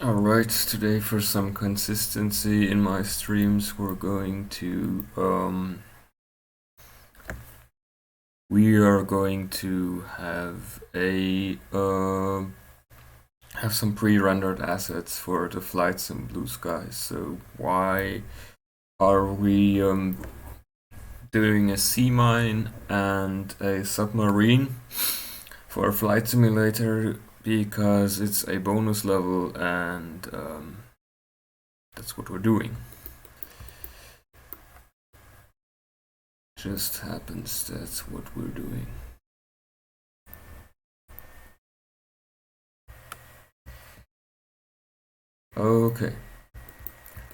Alright, today for some consistency in my streams we are going to have some pre-rendered assets for the flights in blue skies. So why are we doing a sea mine and a submarine for a flight simulator? Because it's a bonus level and that's what we're doing. Just happens that's what we're doing. Okay,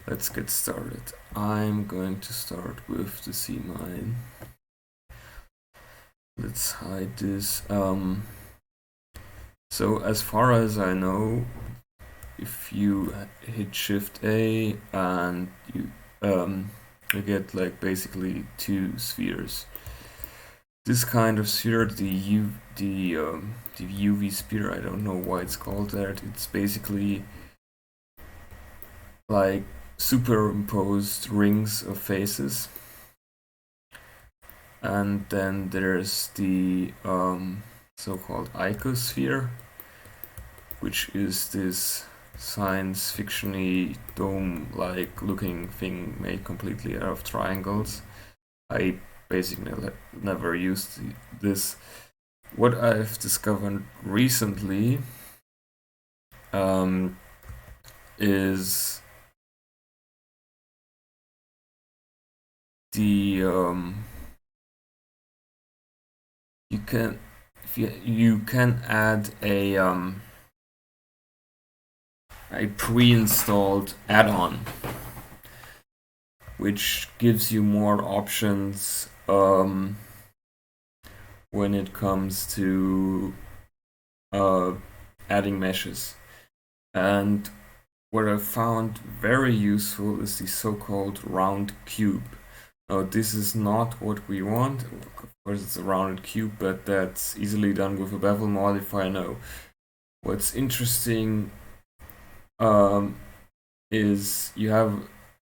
let's get started. I'm going to start with the sea mine. Let's hide this. So as far as I know, if you hit Shift A and you get like basically two spheres. This kind of sphere, the UV sphere, I don't know why it's called that. It's basically like superimposed rings of faces. And then there's the so-called icosphere, which is this science fiction-y dome-like looking thing made completely out of triangles. I basically never used this. What I've discovered recently is the you can add a pre-installed add-on which gives you more options when it comes to adding meshes. And what I found very useful is the so-called round cube. Now this is not what we want. Of course it's a rounded cube, but that's easily done with a bevel modifier. No. What's interesting is you have a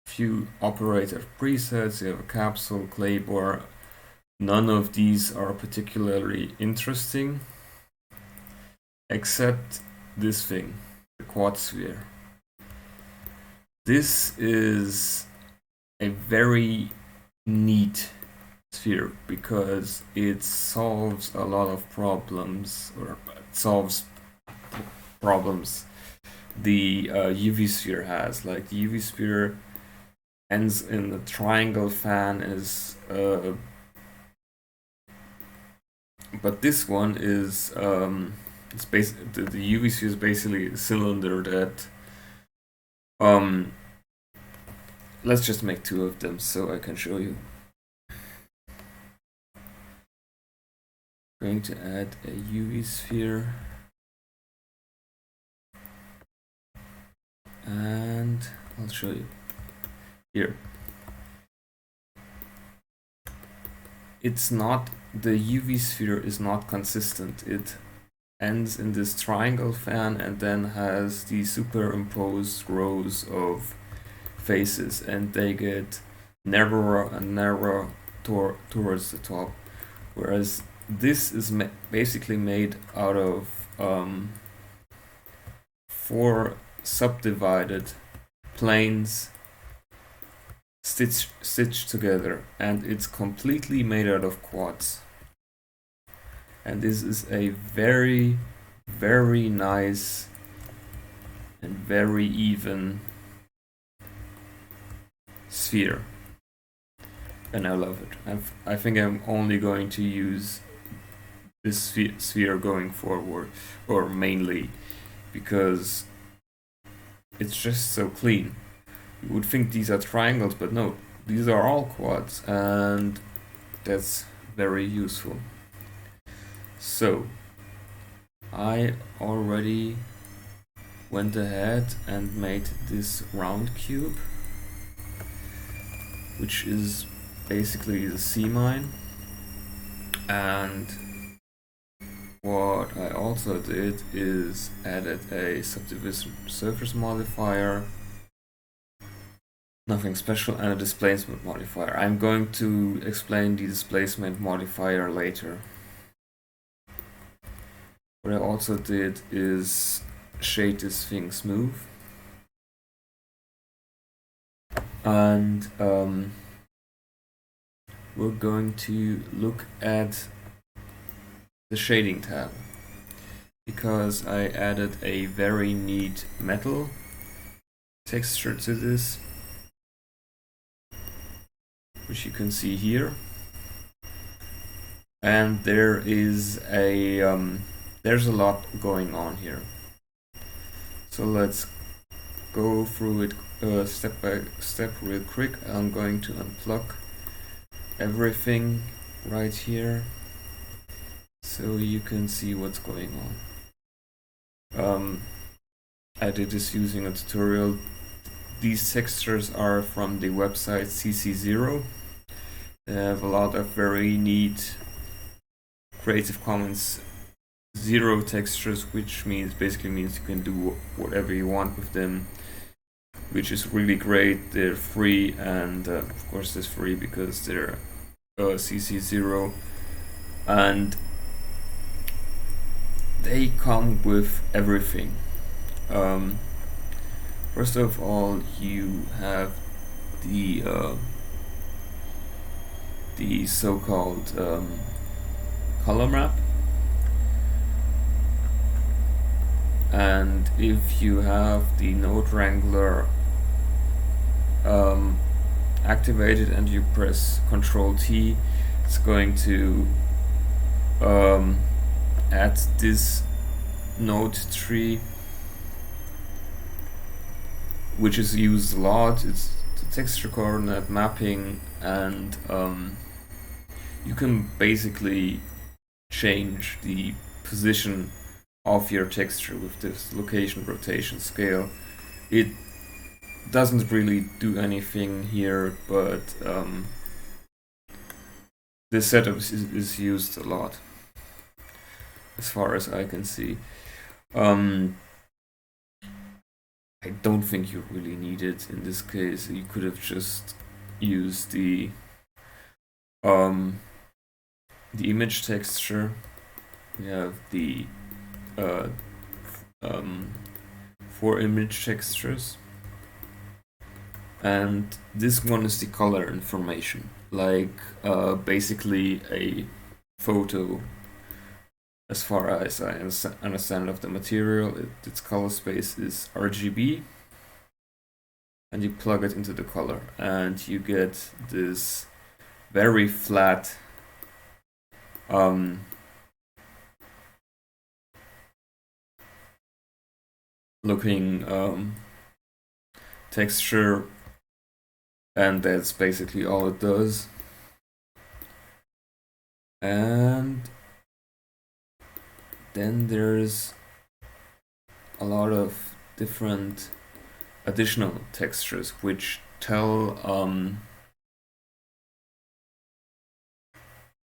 few operator presets, you have a capsule, claybore. None of these are particularly interesting, except this thing, the quad sphere. This is a very neat sphere because it solves a lot of problems, or solves problems the UV sphere has. Like the UV sphere ends in the triangle fan but this one is it's the UV sphere is basically a cylinder that let's just make two of them so I can show you. I'm going to add a UV sphere and I'll show you here. It's not, the UV sphere is not consistent. It ends in this triangle fan and then has the superimposed rows of faces, and they get narrower and narrower towards the top, whereas this is basically made out of 4 subdivided planes stitched together, and it's completely made out of quads. And this is a very, very nice and very even sphere, and I love it. I think I'm only going to use this sphere going forward, or mainly because it's just so clean. You would think these are triangles, but no, these are all quads, and that's very useful. So I already went ahead and made this round cube, which is basically the sea mine, and what I also did is added a subdivision surface modifier, nothing special, and a displacement modifier. I'm going to explain the displacement modifier later. What I also did is shade this thing smooth, and we're going to look at the shading tab, because I added a very neat metal texture to this, which you can see here. And there is there's a lot going on here. So let's go through it step by step real quick. I'm going to unplug everything right here so you can see what's going on. I did this using a tutorial. These textures are from the website CC0. They have a lot of very neat Creative Commons 0 textures, which basically means you can do whatever you want with them, which is really great. They're free, and of course they're free because they're CC0, and they come with everything. First of all, you have the so-called color map, and if you have the node wrangler activated and you press Ctrl T, it's going to add this node tree, which is used a lot. It's the texture coordinate mapping, and you can basically change the position of your texture with this location, rotation, scale. It doesn't really do anything here, but this setup is used a lot, as far as I can see. I don't think you really need it in this case. You could have just used the image texture. We have the 4 image textures, and this one is the color information, like basically a photo. As far as I understand of the material, its color space is RGB, and you plug it into the color, and you get this very flat looking texture, and that's basically all it does. And then there's a lot of different additional textures which tell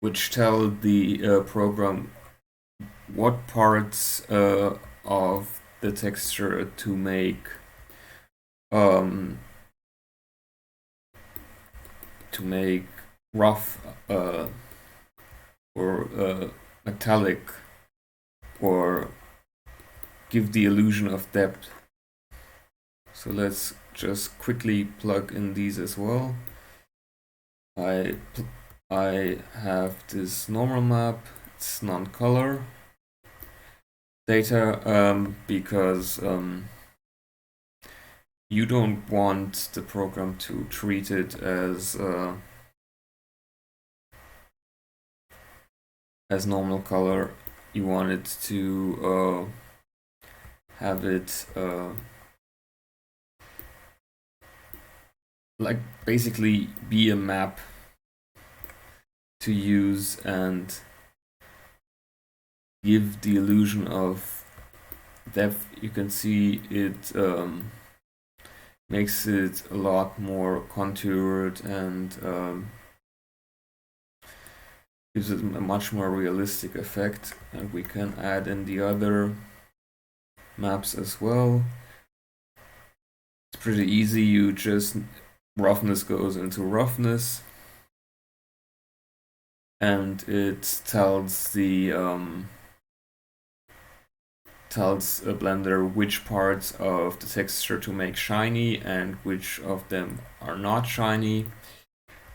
the program what parts of the texture to make rough or metallic, or give the illusion of depth. So let's just quickly plug in these as well. I have this normal map. It's non-color data because you don't want the program to treat it as normal color. You want it to have it like basically be a map to use and give the illusion of depth. You can see it makes it a lot more contoured and gives it a much more realistic effect, and we can add in the other maps as well. It's pretty easy. You just roughness goes into roughness, and it tells the tells a blender which parts of the texture to make shiny and which of them are not shiny.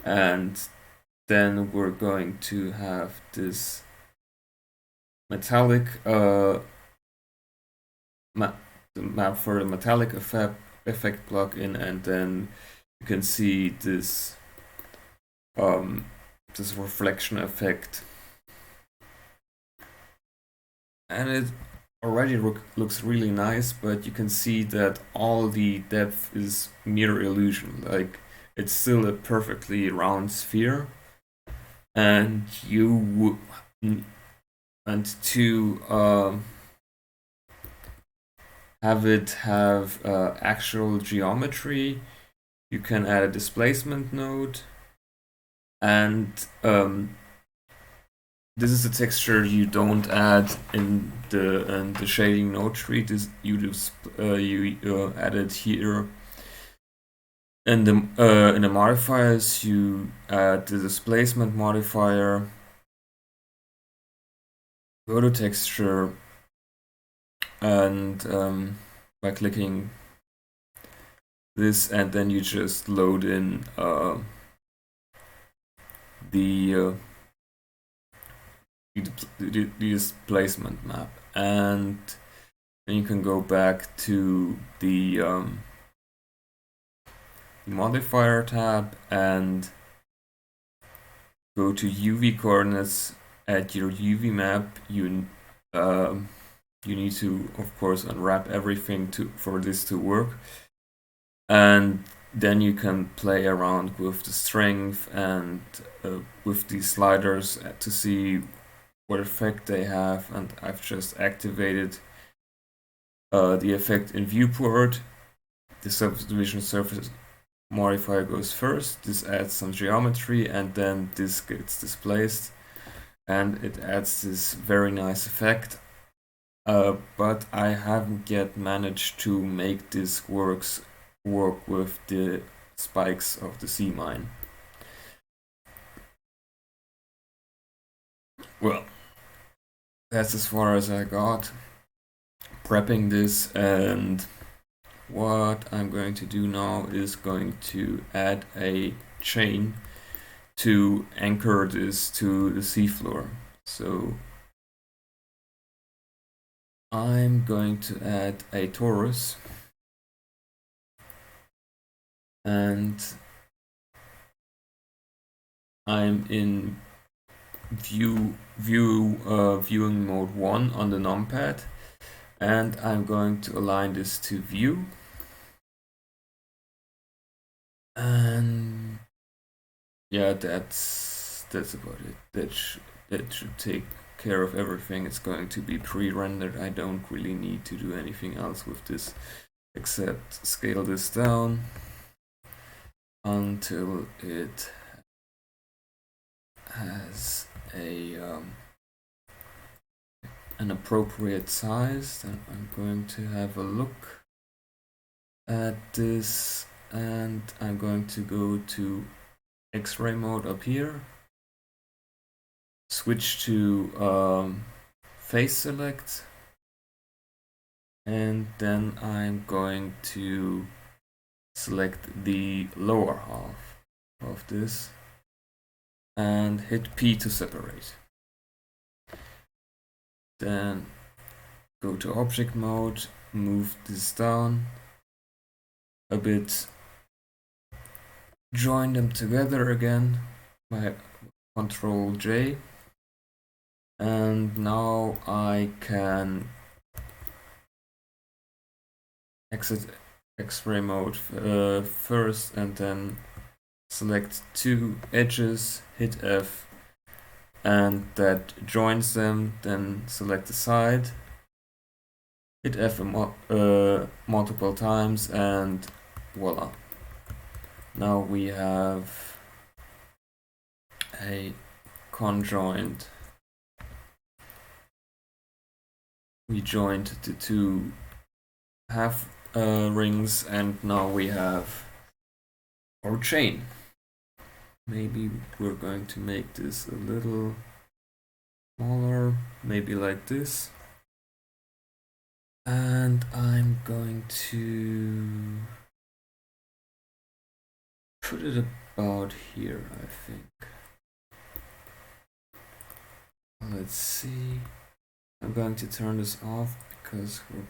And then we're going to have this metallic the map for the metallic effect plugin, and then you can see this this reflection effect, and it already looks really nice, but you can see that all the depth is mere illusion. Like, it's still a perfectly round sphere, and to have it have actual geometry, you can add a displacement node, and this is a texture you don't add in the shading node tree. This you just add it here. And in the modifiers, you add the displacement modifier. Go to texture, and by clicking this, and then you just load in the displacement map, and then you can go back to the modifier tab and go to UV coordinates. At your UV map, you need to, of course, unwrap everything for this to work, and then you can play around with the strength and with these sliders to see what effect they have. And I've just activated the effect in viewport. The subdivision surface modifier goes first. This adds some geometry, and then this gets displaced, and it adds this very nice effect. But I haven't yet managed to make this work with the spikes of the sea mine. Well, that's as far as I got prepping this, and what I'm going to do now is going to add a chain to anchor this to the seafloor. So I'm going to add a torus, and I'm in viewing mode 1 on the numpad, and I'm going to align this to view, and yeah, that's about it. That should take care of everything. It's going to be pre-rendered. I don't really need to do anything else with this except scale this down until it has an appropriate size. Then I'm going to have a look at this, and I'm going to go to X-ray mode up here, switch to face select, and then I'm going to select the lower half of this and hit P to separate. Then go to object mode, move this down a bit, join them together again by Ctrl J, and now I can exit X-ray mode first, and then select two edges, hit F, and that joins them. Then select the side, hit F multiple times, and voila. Now we have a conjoined. We joined the two half rings, and now we have our chain. Maybe we're going to make this a little smaller, maybe like this. And I'm going to put it about here, I think. Let's see. I'm going to turn this off because we're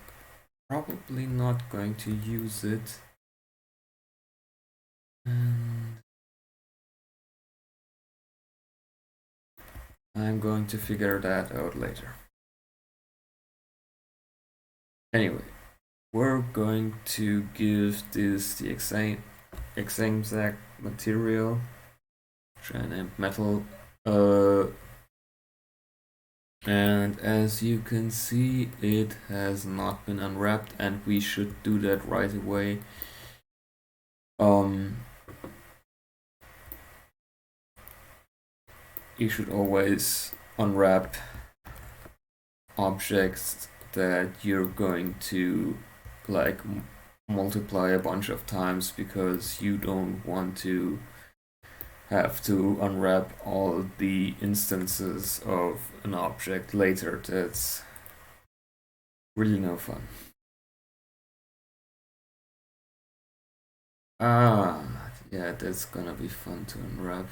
probably not going to use it. And I'm going to figure that out later. Anyway, we're going to give this the exact material, which I named metal. And as you can see, it has not been unwrapped, and we should do that right away. You should always unwrap objects that you're going to like multiply a bunch of times, because you don't want to have to unwrap all the instances of an object later. That's really no fun. Yeah, that's gonna be fun to unwrap.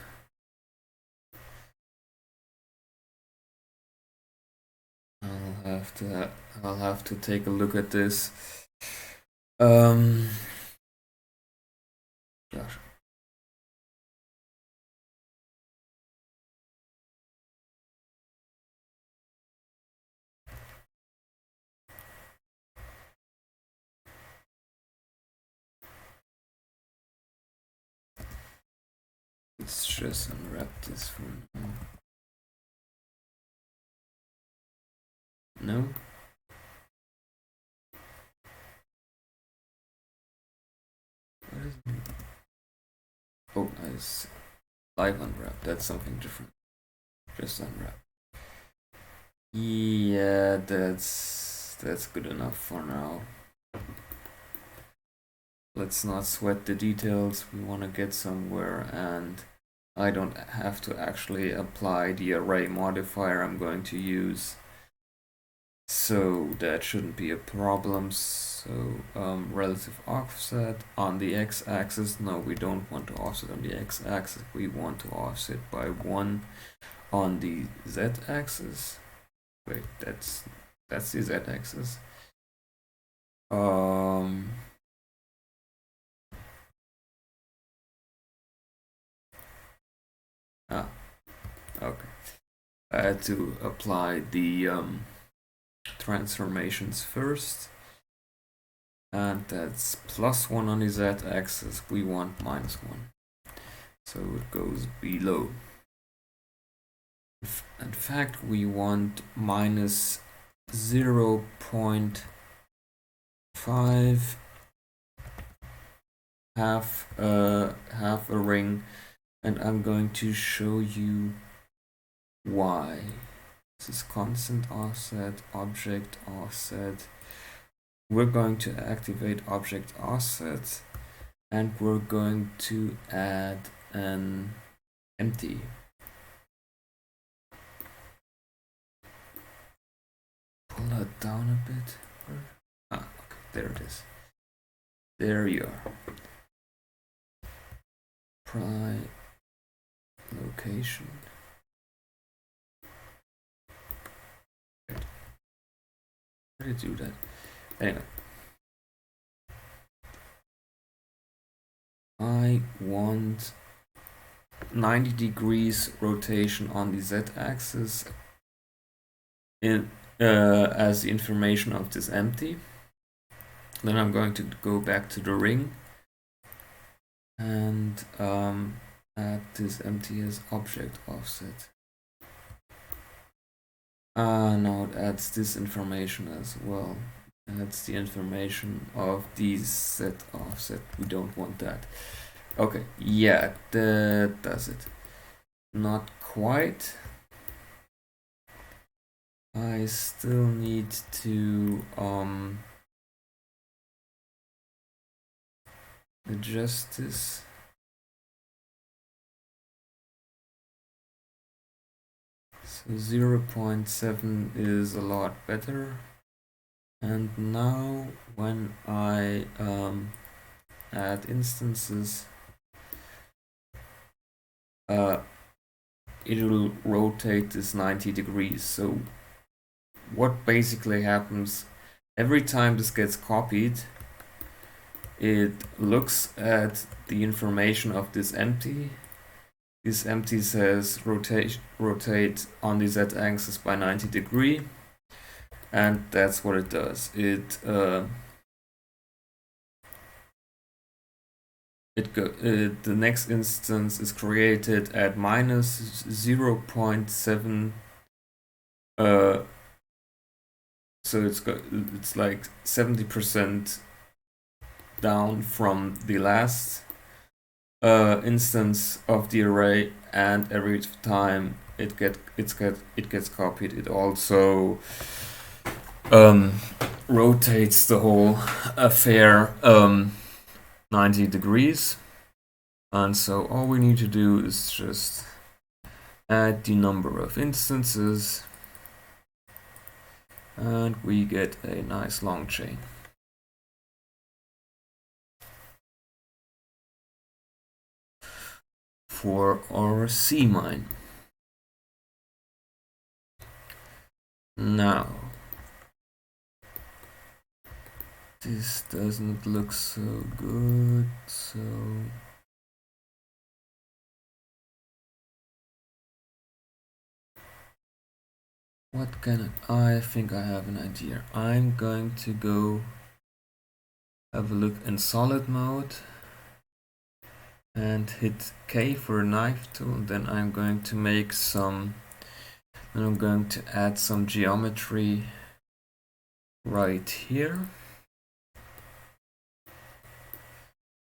I'll have to take a look at this. Gosh. Let's just unwrap this for now. No? What is it? Oh, I see. Live unwrap. That's something different. Just unwrap. Yeah, that's good enough for now. Let's not sweat the details. We want to get somewhere, and I don't have to actually apply the array modifier I'm going to use, so that shouldn't be a problem. So relative offset on the x-axis. No, we don't want to offset on the x-axis. We want to offset by 1 on the z-axis. Wait, that's the z-axis. Okay. I had to apply the transformations first, and that's +1 on the z-axis. We want -1, so it goes below. In fact, we want -0.5, half a ring, and I'm going to show you why. This is constant offset, object offset. We're going to activate object offset, and we're going to add an empty. Pull that down a bit. Okay, there it is. There you are. Prime location. How did I do that? Anyway, I want 90 degrees rotation on the z-axis in as the information of this empty. Then I'm going to go back to the ring and add this empty as object offset. Now it adds this information as well. That's the information of the z offset. We don't want that. Okay, yeah, that does it. Not quite. I still need to adjust this. So 0.7 is a lot better. And now when I add instances, it will rotate this 90 degrees. So what basically happens, every time this gets copied, it looks at the information of this empty. This empty says rotate on the z-axis by 90 degrees, and that's what it does. The next instance is created at minus 0.7. So it's like 70% down from the last instance of the array, and every time it gets copied, it also rotates the whole affair 90 degrees. And so all we need to do is just add the number of instances, and we get a nice long chain. For our C mine. Now, this doesn't look so good, so what can I think I have an idea. I'm going to go have a look in solid mode and hit K for a knife tool. Then I'm going to make some, and I'm going to add some geometry right here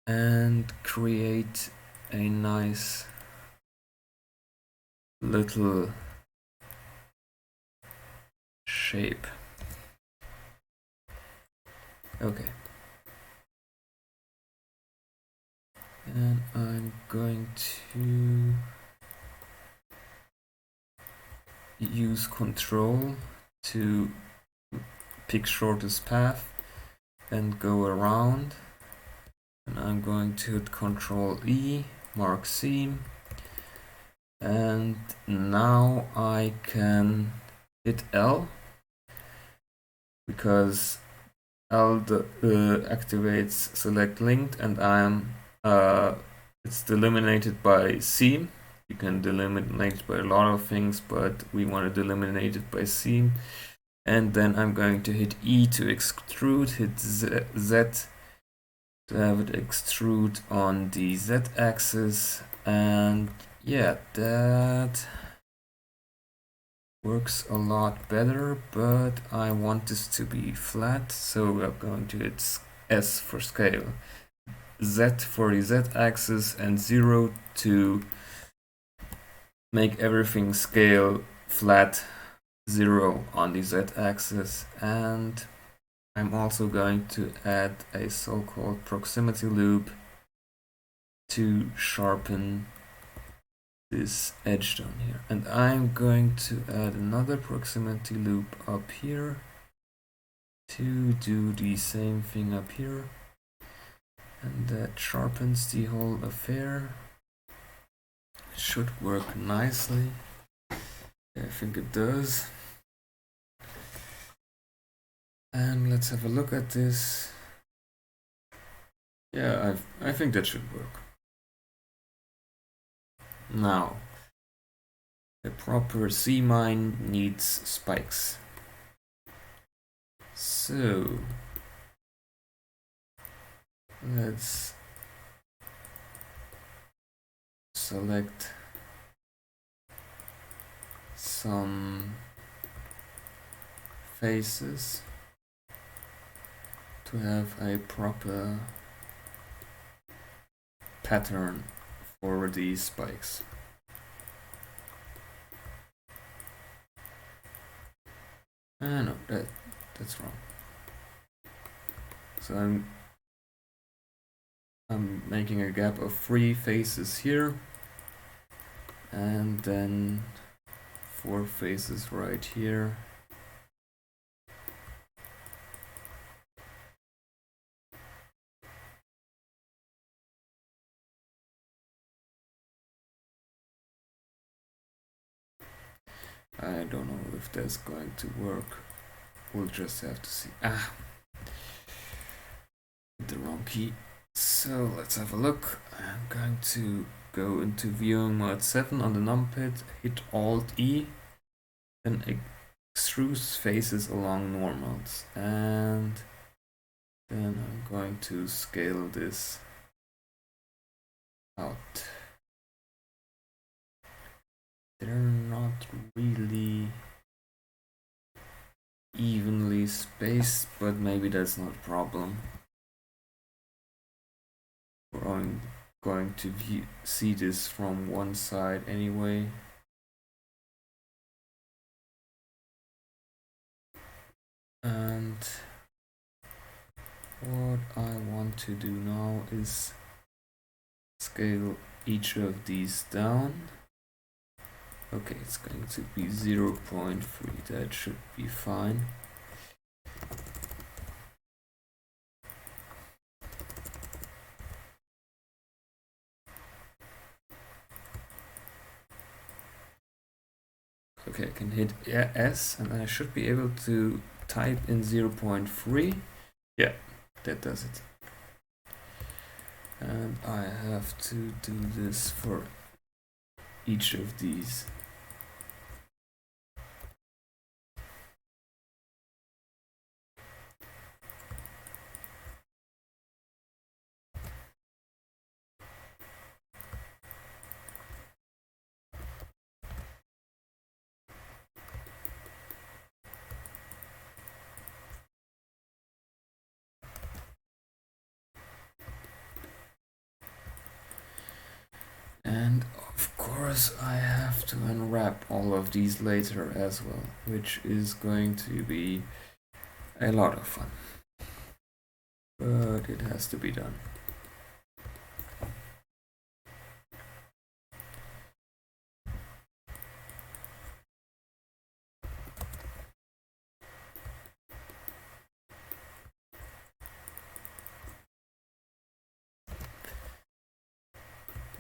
and create a nice little shape. Okay. And I'm going to use Control to pick shortest path and go around. And I'm going to hit Control E, mark seam. And now I can hit L, because L activates select linked, and it's delimited by seam. You can delimit it by a lot of things, but we want to delimit it by seam. And then I'm going to hit E to extrude, hit Z to have it extrude on the Z-axis, and yeah, that works a lot better, but I want this to be flat, so we're going to hit S for scale, Z for the Z-axis, and 0 to make everything scale flat, 0 on the Z-axis. And I'm also going to add a so-called proximity loop to sharpen this edge down here. And I'm going to add another proximity loop up here to do the same thing up here. And that sharpens the whole affair. It should work nicely. I think it does. And let's have a look at this. Yeah, I think that should work. Now, a proper C mine needs spikes. So, let's select some faces to have a proper pattern for these spikes. No, that's wrong. So I'm making a gap of 3 faces here, and then 4 faces right here. I don't know if that's going to work. We'll just have to see. The wrong key. So let's have a look. I'm going to go into viewing mode 7 on the numpad, hit Alt E, then extrude faces along normals, and then I'm going to scale this out. They're not really evenly spaced, but maybe that's not a problem. We're going to see this from one side anyway. And what I want to do now is scale each of these down. Okay, it's going to be 0.3, that should be fine. Okay, I can hit S and I should be able to type in 0.3. Yeah, that does it. And I have to do this for each of these. And of course I have to unwrap all of these later as well, which is going to be a lot of fun. But it has to be done.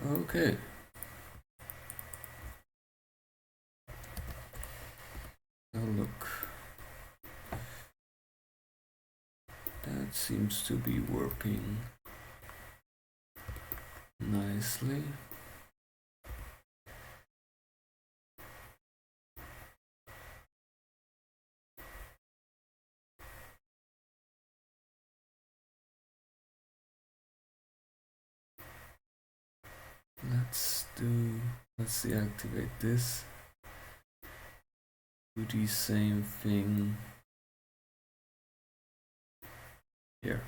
Okay. Oh, look. That seems to be working nicely. Let's deactivate this. Do the same thing here.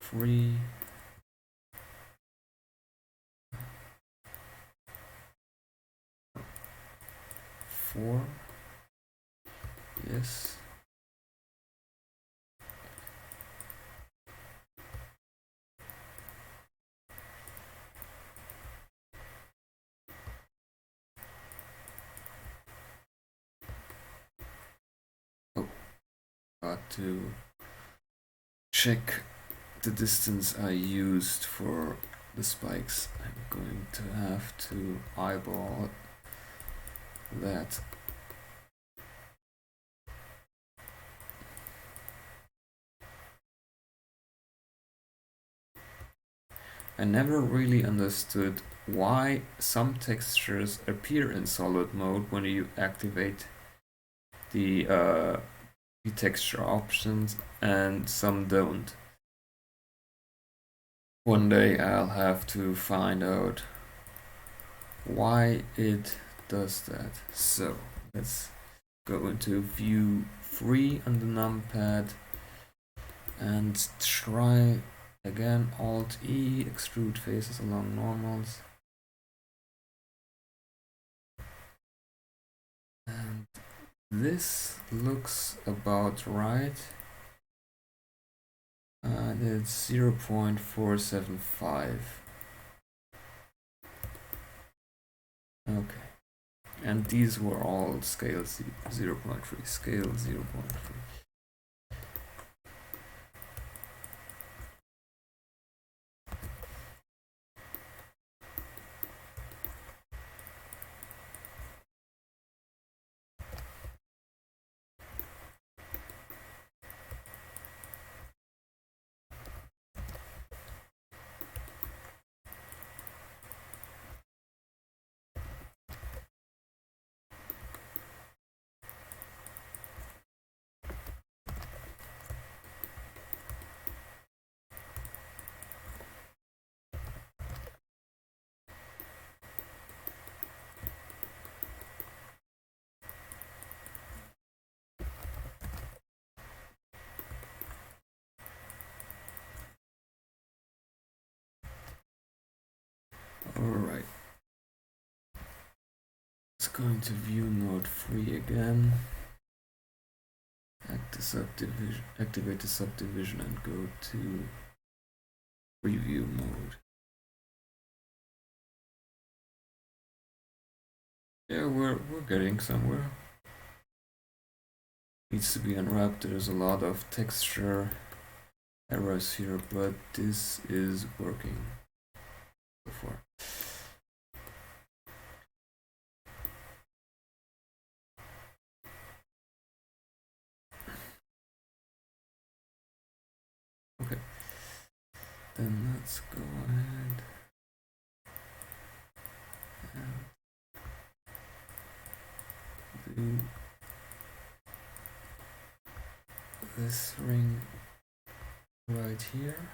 3. 4. Yes. Oh, got to check the distance I used for the spikes. I'm going to have to eyeball that. I never really understood why some textures appear in solid mode when you activate the texture options and some don't. One day I'll have to find out why it does that. So let's go into view 3 on the numpad and try again Alt E, extrude faces along normals. this looks about right. And it's 0.475. Okay. And these were all scale 0.3, scale 0.3. Alright. Let's go into view mode 3 again. Activate the subdivision and go to preview mode. Yeah, we're getting somewhere. Needs to be unwrapped. There's a lot of texture errors here, but this is working so far. Okay, then let's go ahead and do this ring right here.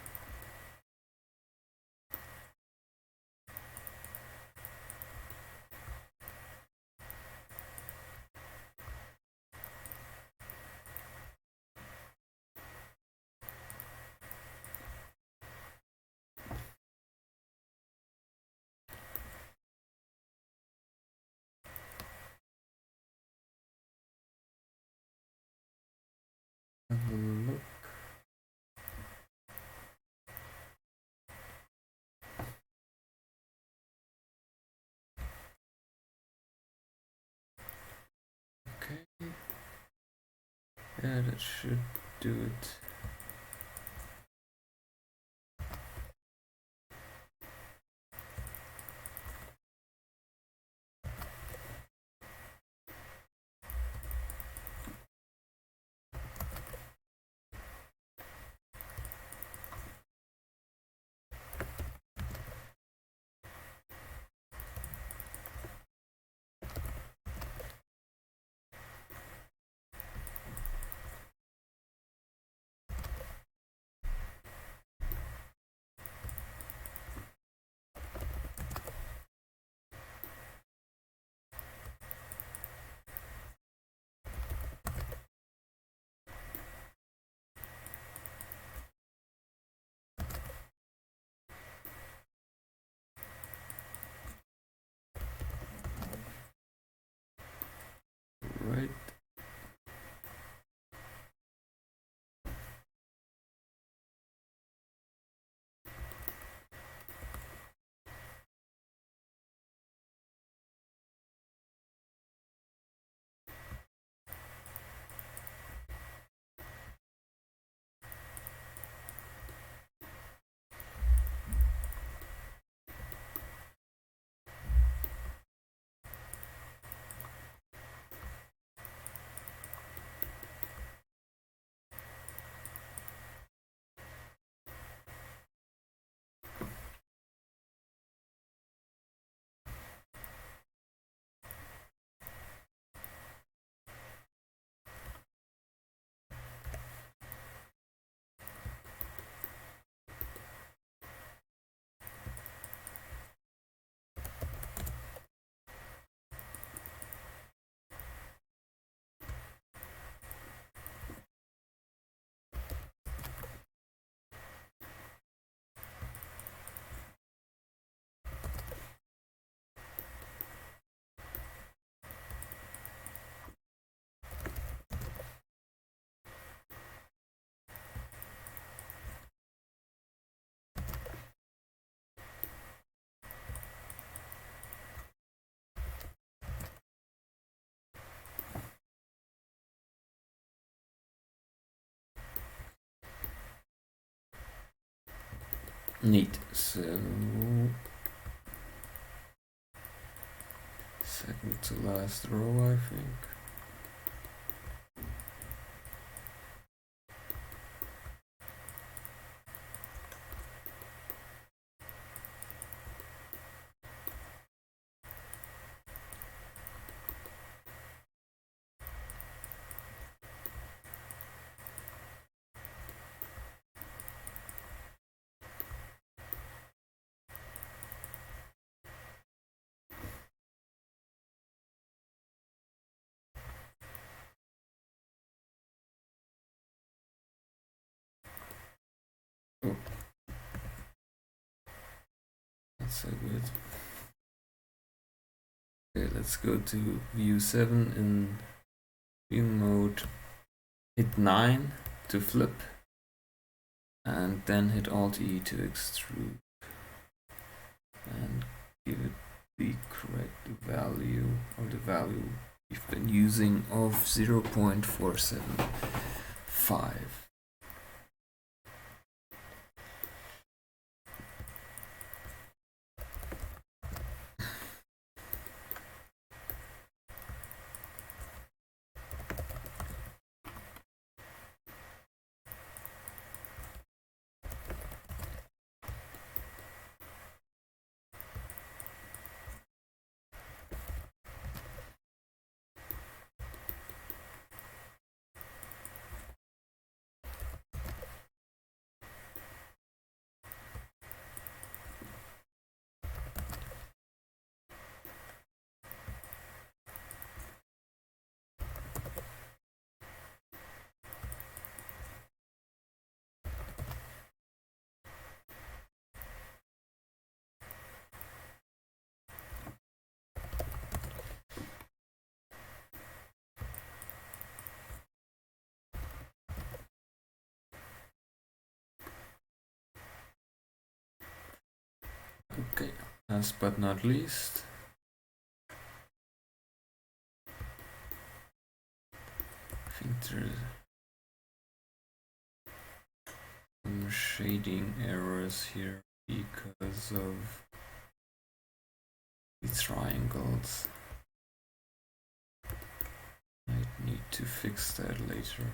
Have a look. Okay. Yeah, that should do it. Neat. So second to last row, I think. Oh, that's so good. Okay, let's go to view 7 in view mode. Hit 9 to flip, and then hit Alt E to extrude, and give it the correct value, or the value we've been using, of 0.475. Okay, last but not least, I think there's some shading errors here because of the triangles. Might need to fix that later.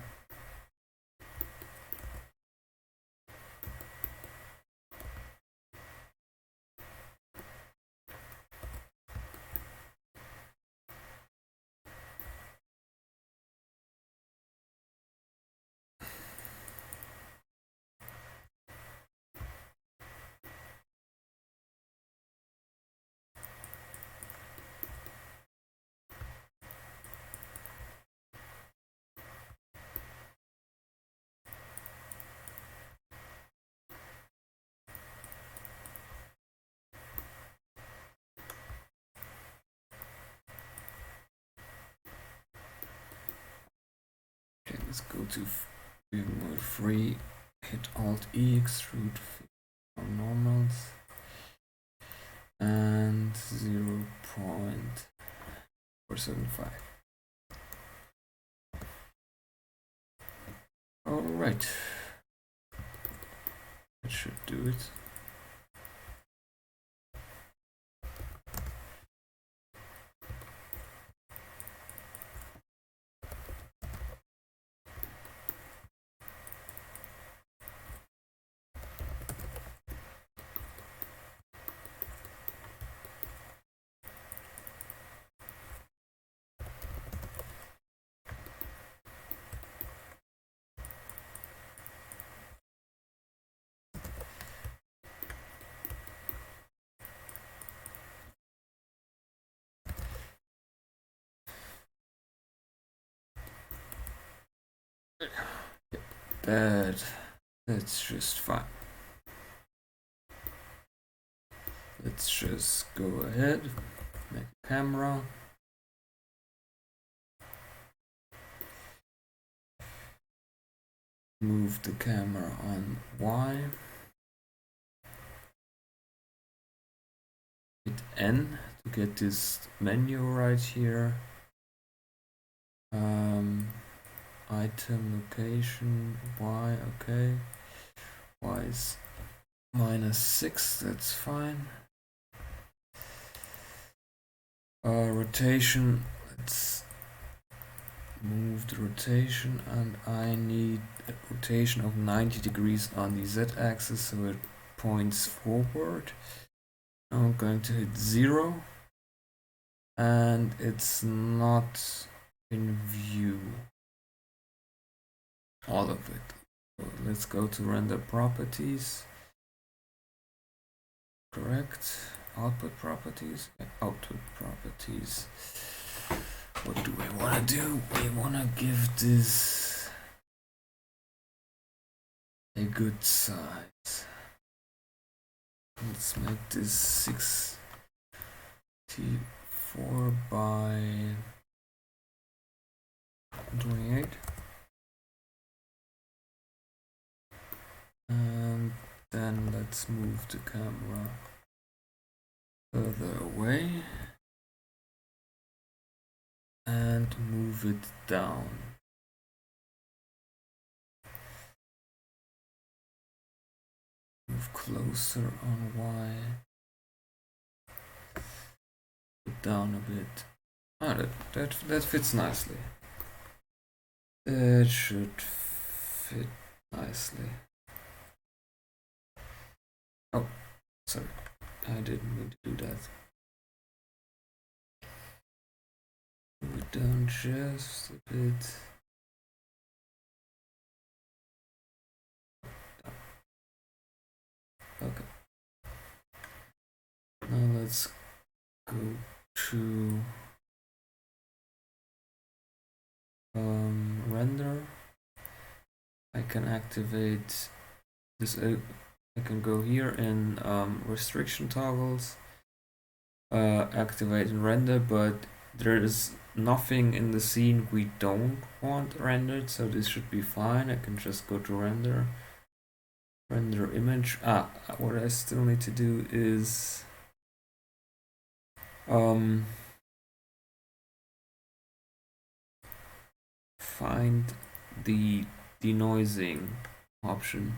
Okay, let's go to view mode 3, hit Alt E, extrude on normals, and 0.475. Alright, that should do it. That's just fine. Let's just go ahead, make a camera. Move the camera on Y. Hit N to get this menu right here. Item location Y, okay. Y is -6, that's fine. Rotation, let's move the rotation, and I need a rotation of 90 degrees on the z-axis, so it points forward. I'm going to hit 0, and it's not in view, all of it. So let's go to render properties. Correct. Output properties. Output properties. What do we want to do? We want to give this a good size. Let's make this 64 by 28. And then let's move the camera further away and move it down. Move closer on Y. Put down a bit. Ah, that fits nicely. That should fit nicely. Oh, sorry. I didn't mean to do that. Move it down just a bit. Okay. Now let's go to render. I can activate this. I can go here in restriction toggles, activate and render, but there is nothing in the scene we don't want rendered, so this should be fine. I can just go to render image. What I still need to do is find the denoising option.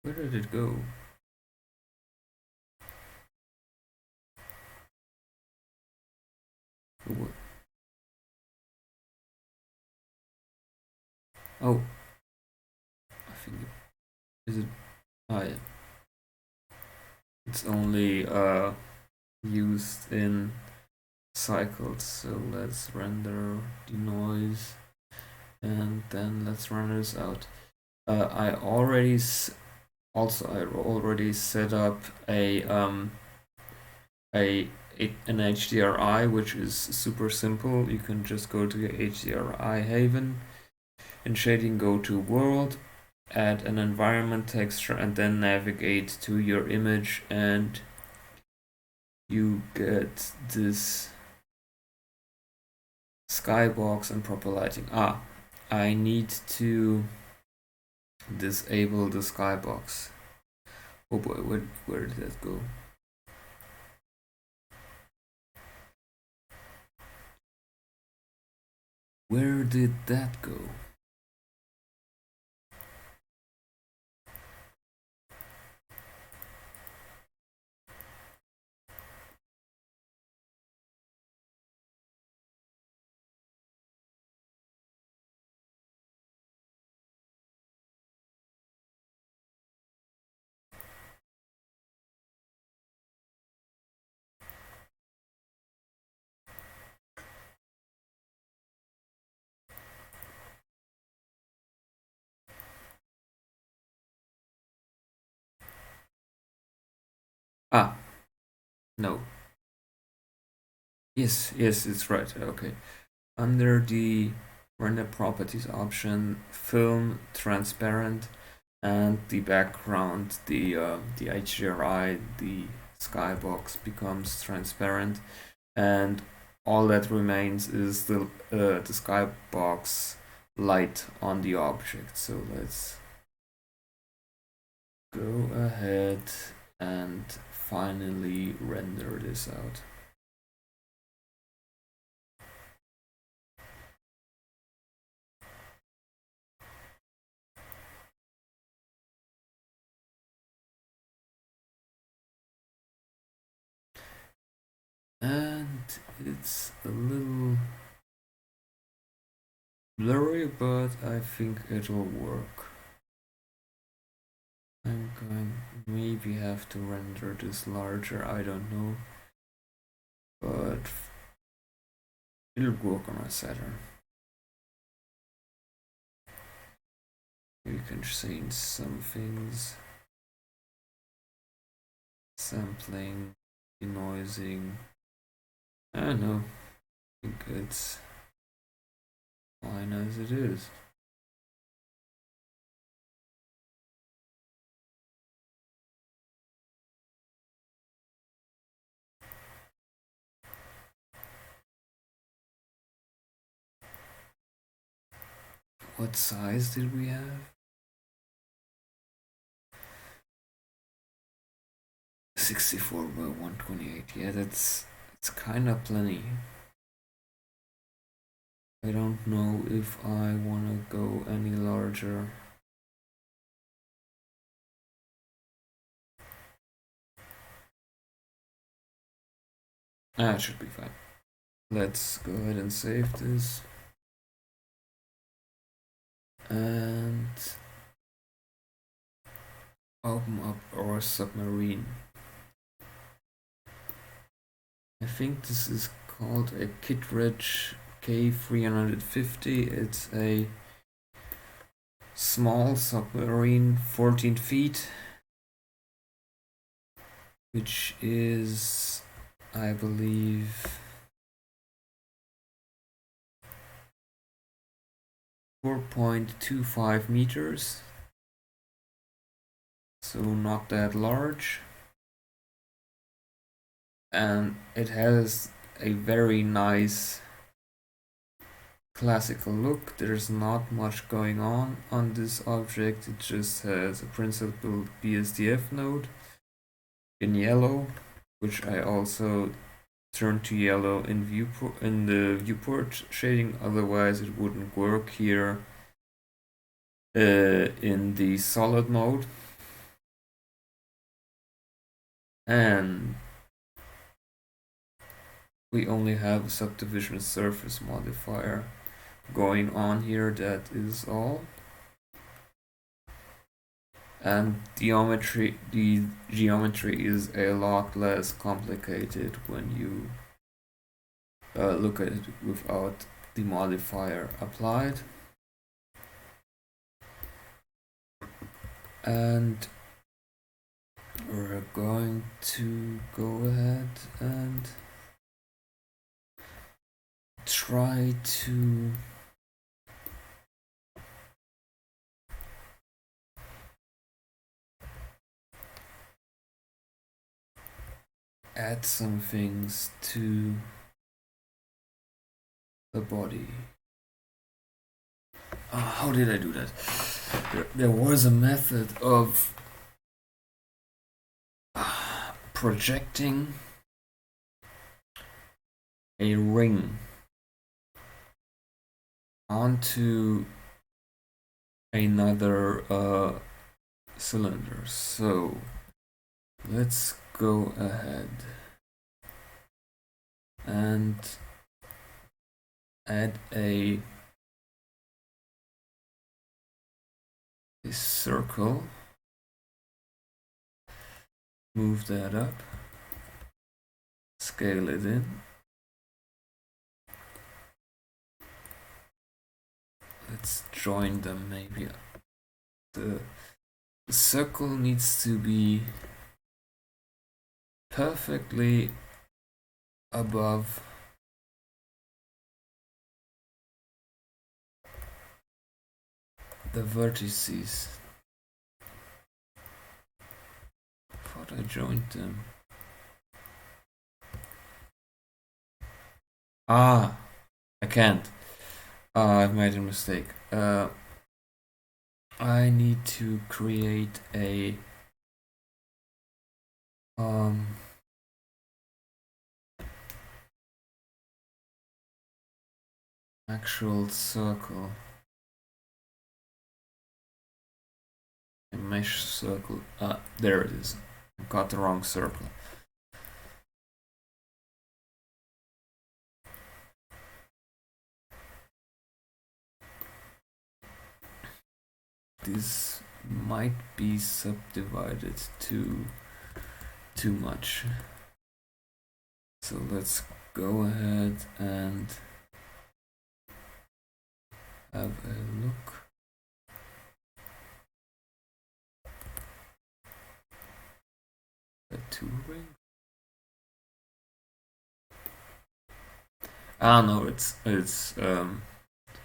Where did it go? Oh, I think is it? Oh yeah, it's only used in cycles. So let's render denoise, and then let's render this out. I already set up an HDRI, which is super simple. You can just go to your HDRI haven. In shading, go to world, add an environment texture, and then navigate to your image, and you get this skybox and proper lighting. I need to disable the skybox. Oh boy, where did that go? Where did that go? No. Yes, it's right. Okay. Under the render properties option, film transparent, and the background, the HDRI, the skybox becomes transparent, and all that remains is the skybox light on the object. So let's go ahead and finally render this out. And it's a little blurry, but I think it'll work. I'm going maybe have to render this larger, I don't know, but it'll work on my Saturn. We can change some things, sampling, denoising. I don't know, I think it's fine as it is. What size did we have? 64 by 128. Yeah, it's kind of plenty. I don't know if I want to go any larger. It should be fine. Let's go ahead and save this. And open up our submarine. I think this is called a Kittredge K350. It's a small submarine, 14 feet, which is, I believe, 4.25 meters, so not that large, and it has a very nice classical look. There's not much going on this object. It just has a principal BSDF node in yellow, which I also turned to yellow in the viewport shading, otherwise it wouldn't work here in the solid mode. And we only have a subdivision surface modifier going on here, that is all. And the geometry is a lot less complicated when you look at it without the modifier applied. And we're going to go ahead and try to add some things to the body. How did I do that? There was a method of projecting a ring onto another cylinder. So let's go ahead and add a circle, move that up, scale it in. Let's join them maybe. The circle needs to be perfectly above the vertices. I thought I joined them. I can't. I've made a mistake. I need to create a actual circle. A mesh circle. There it is. I got the wrong circle. This might be subdivided too much. So let's go ahead and have a look. A two ring? No, it's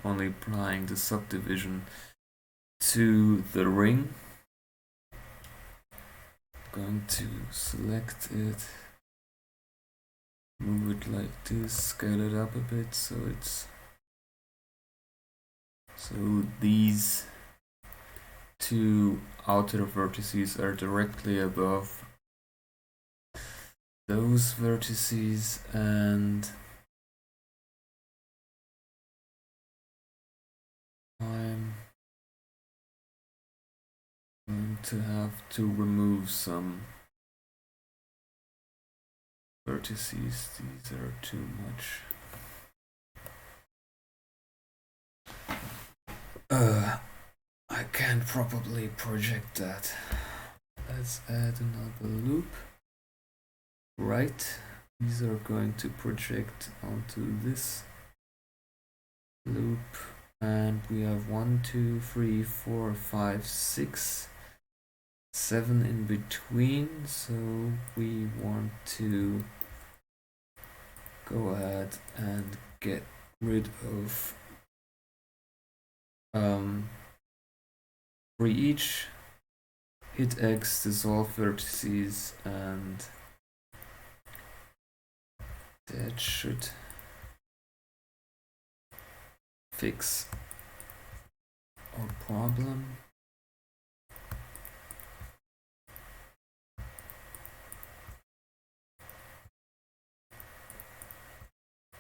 only applying the subdivision to the ring. Going to select it, move it like this, scale it up a bit so these two outer vertices are directly above those vertices, and I'm going to have to remove some vertices. These are too much. I can't properly project that. Let's add another loop. Right, these are going to project onto this loop, and we have 1, 2, 3, 4, 5, 6, 7 in between, so we want to go ahead and get rid of 3 each, hit X, dissolve vertices, and that should fix our problem.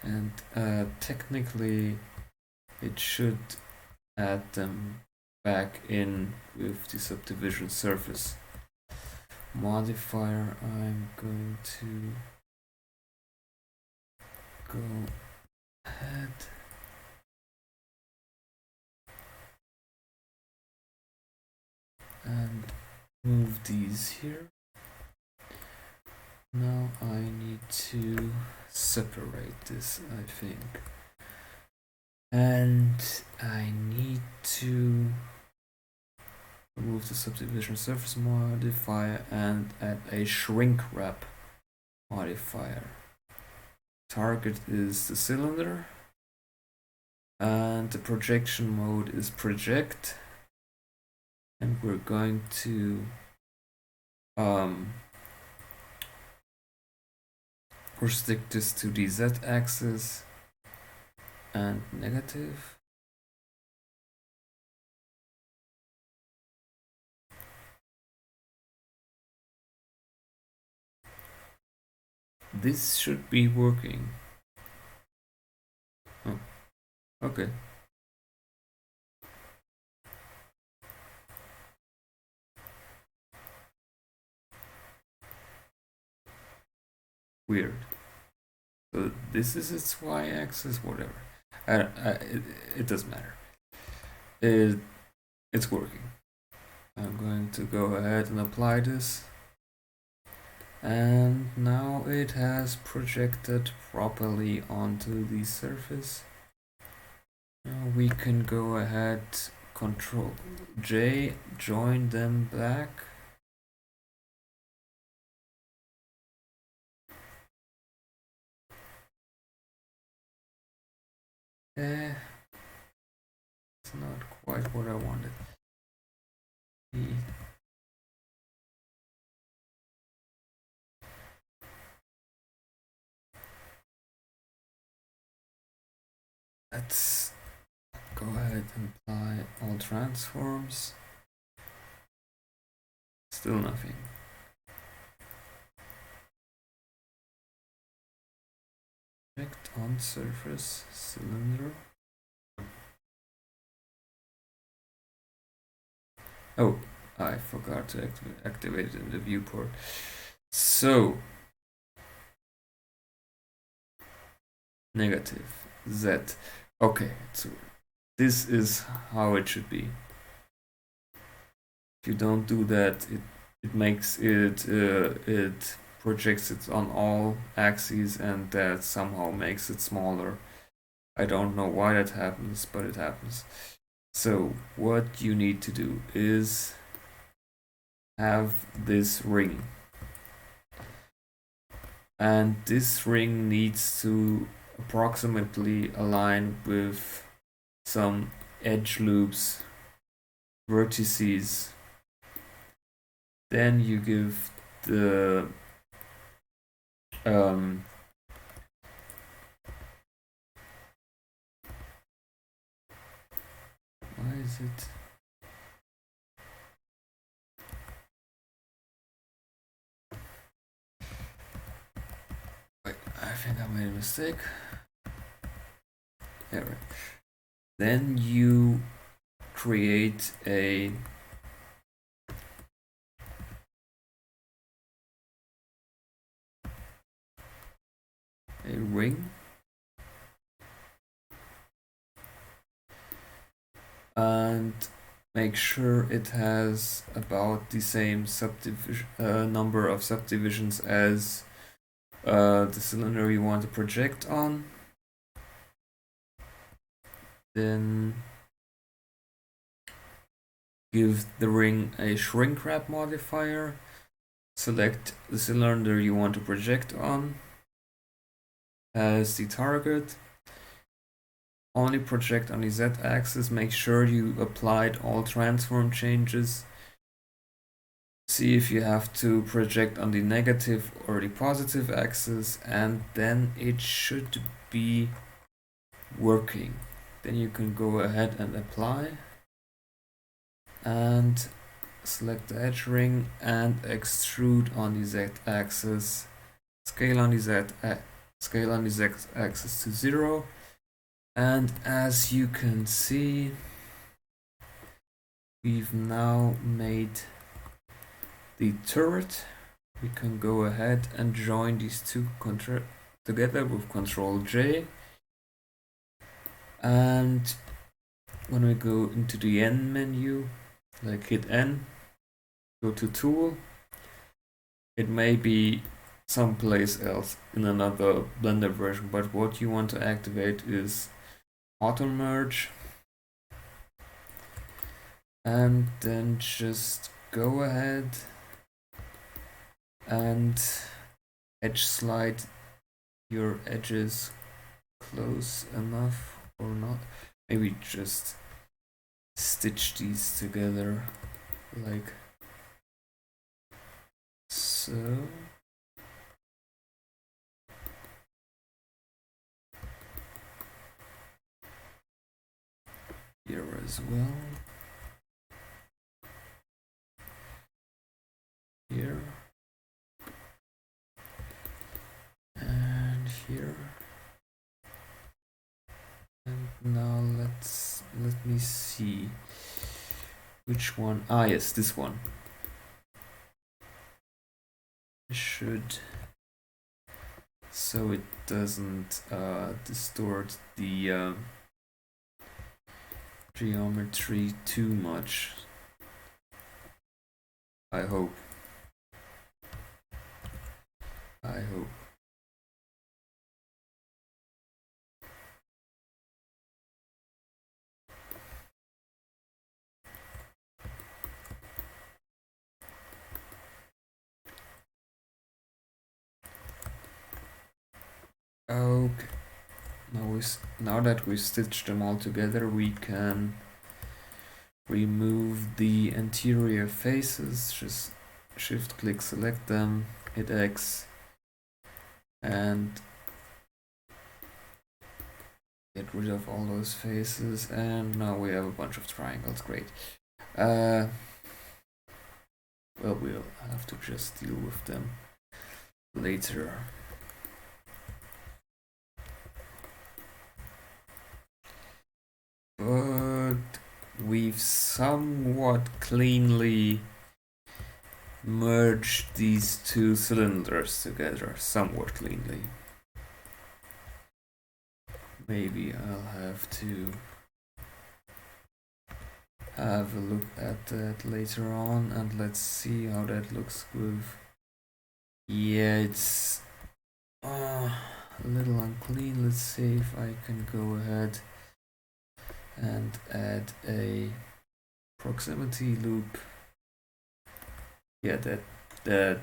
And technically it should add them back in with the subdivision surface. Modifier, I'm going to go ahead and move these here. Now I need to separate this, I think. And I need to remove the subdivision surface modifier and add a shrink wrap modifier. Target is the cylinder, and the projection mode is project, and we're going to restrict this to the z-axis and negative. This should be working. Oh, okay. Weird. So this is its y-axis, whatever. It doesn't matter. It's working. I'm going to go ahead and apply this. And now it has projected properly onto the surface. Now we can go ahead, Control J, join them back. It's not quite what I wanted. Let's Go ahead and apply all transforms. Still nothing. Project on surface cylinder. Oh, I forgot to activate it in the viewport. So, negative Z. Okay, so this is how it should be. If you don't do that, it makes it projects it on all axes, and that somehow makes it smaller. I don't know why that happens, but it happens. So what you need to do is have this ring, and this ring needs to approximately align with some edge loops, vertices. Then you give the why is it? Wait, I think I made a mistake. Yeah, right. Then you create a ring, and make sure it has about the same subdivision number of subdivisions as the cylinder you want to project on. Then give the ring a shrink wrap modifier. Select the cylinder you want to project on as the target. Only project on the z-axis. Make sure you applied all transform changes. See if you have to project on the negative or the positive axis, and then it should be working. Then you can go ahead and apply and select the edge ring and extrude on the z-axis. Scale on the z-axis to 0. And as you can see, we've now made the turret. We can go ahead and join these two together with Ctrl J. And when we go into the N menu, like hit N, go to Tool, it may be someplace else in another Blender version, but what you want to activate is Auto Merge, and then just go ahead and edge slide your edges close enough or not. Maybe just stitch these together like so. Here as well. Here. And here. And now let me see which one. Ah, yes, this one. Should, so it doesn't distort the geometry too much. I hope. Okay. Now that we stitched them all together, we can remove the anterior faces. Just shift click, select them, hit X, and Get rid of all those faces, and now we have a bunch of triangles. Great. Well, we'll have to just deal with them later. But we've somewhat cleanly merged these two cylinders together, somewhat cleanly. Maybe I'll have to have a look at that later on, and let's see how that looks with... Yeah, it's a little unclean. Let's see if I can go ahead and add a proximity loop. Yeah, that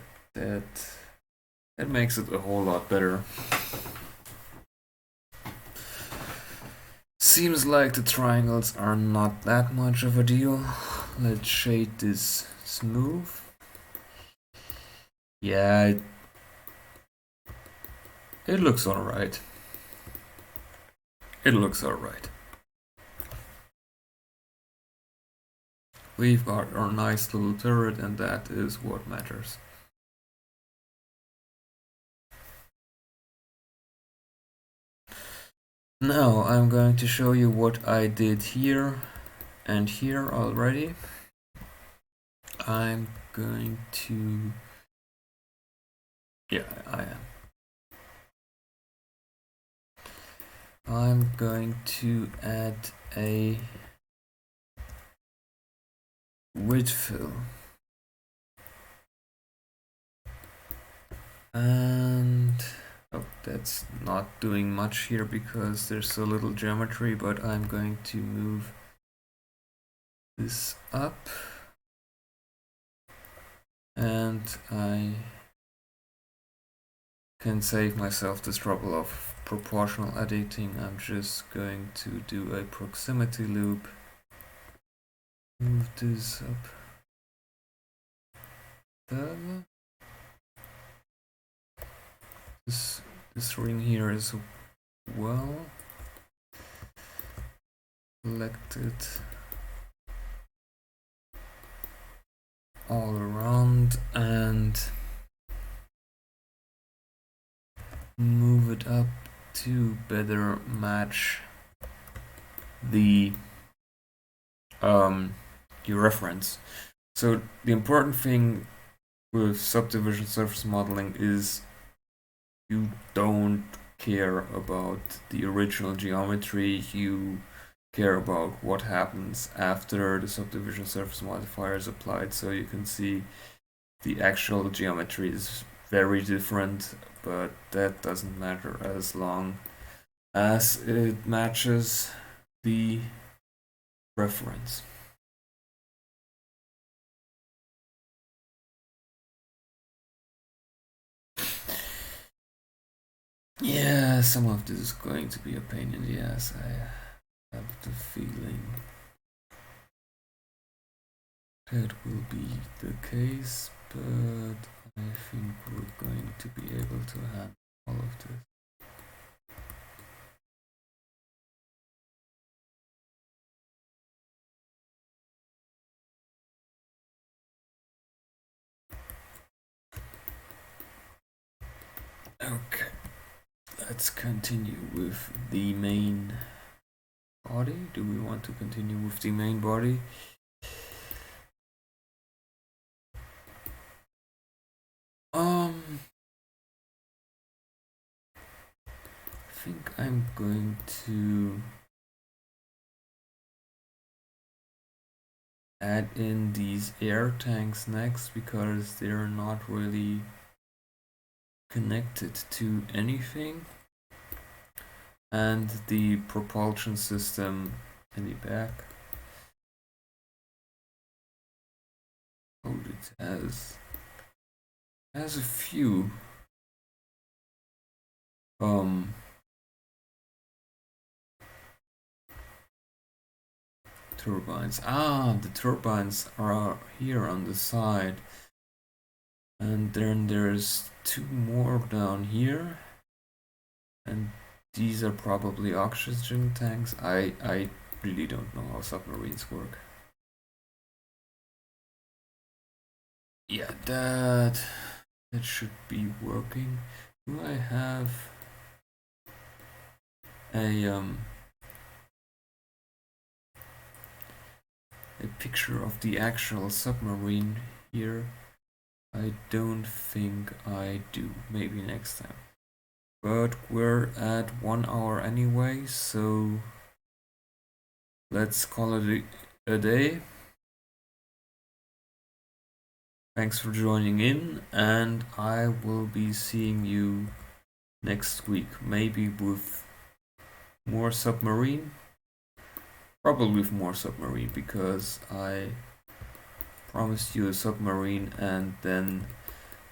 makes it a whole lot better. Seems like the triangles are not that much of a deal. Let's shade this smooth. Yeah, it looks alright. It looks alright. We've got our nice little turret, and that is what matters. Now I'm going to show you what I did here and here already. I'm going to... Yeah, I am. I'm going to add a width fill. And oh, that's not doing much here because there's so little geometry, but I'm going to move this up, and I can save myself this trouble of proportional editing. I'm just going to do a proximity loop, move this up there. This ring here is well selected all around, and move it up to better match the your reference. So the important thing with subdivision surface modeling is you don't care about the original geometry, you care about what happens after the subdivision surface modifier is applied. So you can see the actual geometry is very different, but that doesn't matter as long as it matches the reference. Yeah, some of this is going to be a pain in the ass, I have the feeling that will be the case, but I think we're going to be able to handle all of this. Okay, let's continue with the main body. Do we want to continue with the main body? I think I'm going to add in these air tanks next because they're not really connected to anything, and the propulsion system in the back. Oh, it has a few turbines. The turbines are here on the side, and then there's two more down here, and these are probably oxygen tanks. I really don't know how submarines work. Yeah, that should be working. Do I have a picture of the actual submarine here? I don't think I do. Maybe next time. But we're at 1 hour anyway, so let's call it a day. Thanks for joining in, and I will be seeing you next week. Maybe with more submarine. Probably with more submarine, because I promised you a submarine and then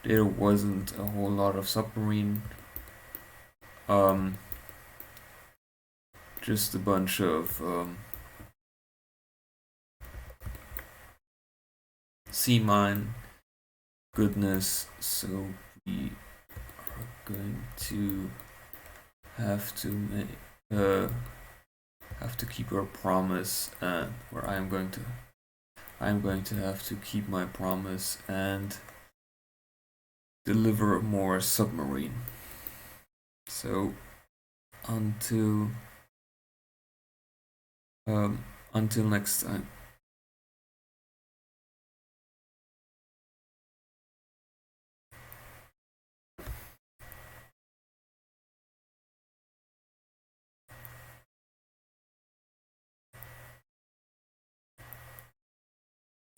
there wasn't a whole lot of submarine. Just a bunch of sea mine goodness, so we are going to have to keep our promise, or I'm going to have to keep my promise and deliver more submarine. So until next time.